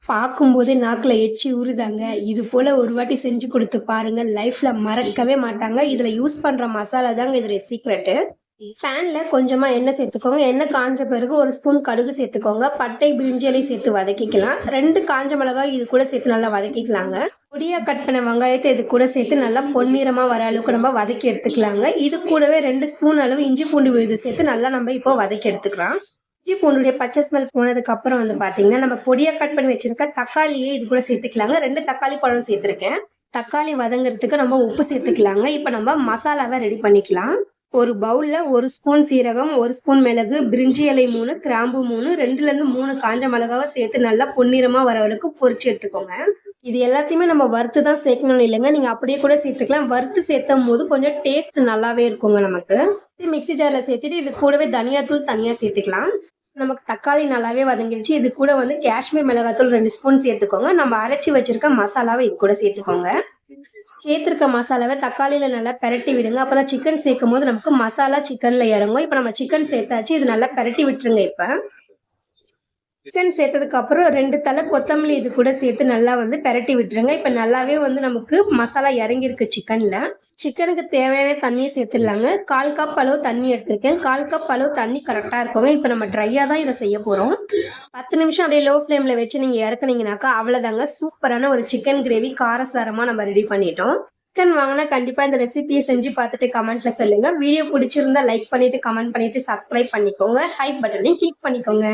பார்க்கும்போதே நாக்குல எச்சி ஊறுதாங்க. இது போல ஒரு வாட்டி செஞ்சு குடுத்து பாருங்க. லைஃப்ல மறக்கவே மாட்டாங்க. இதுல யூஸ் பண்ற மசாலா தாங்க இதுல சீக்ரெட்டு. பேன்ல கொஞ்சமா எண்ணெய் சேர்த்துக்கோங்க. எண்ணெய் காஞ்ச பிறகு 1 ஸ்பூன் கடுகு சேர்த்துக்கோங்க. பட்டை, பிரிஞ்சி இலை சேர்த்து வதக்கிக்கலாம். 2 காஞ்ச மிளகாய் இது கூட சேர்த்து நல்லா வதக்கிக்கலாங்க. பொடியா கட் பண்ண வெங்காயத்த இது கூட சேர்த்து நல்லா பொன்னிறமா வர அளவுக்கு நம்ம வதக்கி எடுத்துக்கலாங்க. இது கூடவே 2 ஸ்பூன் அளவு இஞ்சி பூண்டு விழுது சேர்த்து நல்லா நம்ம இப்போ வதக்கி எடுத்துக்கலாம். இஞ்சி பூண்டுடைய பச்சை ஸ்மெல் போனதுக்கு அப்புறம் வந்து பாத்தீங்கன்னா, நம்ம பொடியா கட் பண்ணி வச்சிருக்க தக்காளியே இது கூட சேர்த்துக்கலாங்க. 2 தக்காளி பழம் சேர்த்திருக்கேன். தக்காளி வதங்குறதுக்கு நம்ம உப்பு சேர்த்துக்கலாங்க. இப்ப நம்ம மசாலாவை ரெடி பண்ணிக்கலாம். ஒரு பவுல்ல 1 ஸ்பூன் சீரகம், 1 ஸ்பூன் மிளகு, பிரிஞ்சி இலை 3, கிராம்பு 3, 2லேருந்து 3 காஞ்ச மிளகாவை சேர்த்து நல்லா பொன்னிறமா வர அளவுக்கு பொரிச்சு எடுத்துக்கோங்க. இது எல்லாத்தையுமே நம்ம வறுத்து தான் சேர்க்கணும்னு இல்லைங்க. நீங்க அப்படியே கூட சேர்த்துக்கலாம். வறுத்து சேர்த்தும் போது கொஞ்சம் டேஸ்ட் நல்லாவே இருக்குங்க நமக்கு. மிக்ஸி ஜார்ல சேர்த்துட்டு இது கூடவே தனியாத்தூள் தனியா சேர்த்துக்கலாம். நமக்கு தக்காளி நல்லாவே வதங்கிடுச்சு. இது கூட வந்து காஷ்மீர் மிளகாத்தூள் 2 ஸ்பூன் சேர்த்துக்கோங்க. நம்ம அரைச்சி வச்சிருக்க மசாலாவை இது கூட சேர்த்துக்கோங்க. சேர்த்துருக்க மசாலாவை தக்காளியில நல்லா பெரட்டி விடுங்க. அப்பதான் சிக்கன் சேர்க்கும் போது நமக்கு மசாலா சிக்கன்ல இறங்கும். இப்ப நம்ம சிக்கன் சேர்த்தாச்சு. இது நல்லா பெரட்டி விட்டுருங்க. இப்ப சிக்கன் சேர்த்ததுக்கு அப்புறம் 2 தலை கொத்தமல்லி இது கூட சேர்த்து நல்லா வந்து பெரட்டி விட்டுருங்க. இப்ப நல்லாவே வந்து நமக்கு மசாலா இறங்கியிருக்கு சிக்கன்ல. சிக்கனுக்கு தேவையான தண்ணியை சேர்த்துடலாங்க. 1/4 கப் அளவு தண்ணி எடுத்திருக்கேன். 1/4 கப் அளவு தண்ணி கரெக்டா இருக்குங்க. இப்ப நம்ம ட்ரையா தான் இதை செய்ய போறோம். 10 நிமிஷம் அப்படியே லோ ஃப்ளேம்ல வச்சு நீங்க இறக்குனீங்கனாக்கா அவ்வளவுதாங்க. சூப்பரான ஒரு சிக்கன் கிரேவி காரசாரமா நம்ம ரெடி பண்ணிட்டோம். சிக்கன் வாங்கினா கண்டிப்பா இந்த ரெசிபியை செஞ்சு பார்த்துட்டு கமெண்ட்ல சொல்லுங்க. வீடியோ பிடிச்சிருந்தா லைக் பண்ணிட்டு கமெண்ட் பண்ணிட்டு சப்ஸ்கிரைப் பண்ணிக்கோங்க. ஹைப் பட்டனையும் கிளிக் பண்ணிக்கோங்க.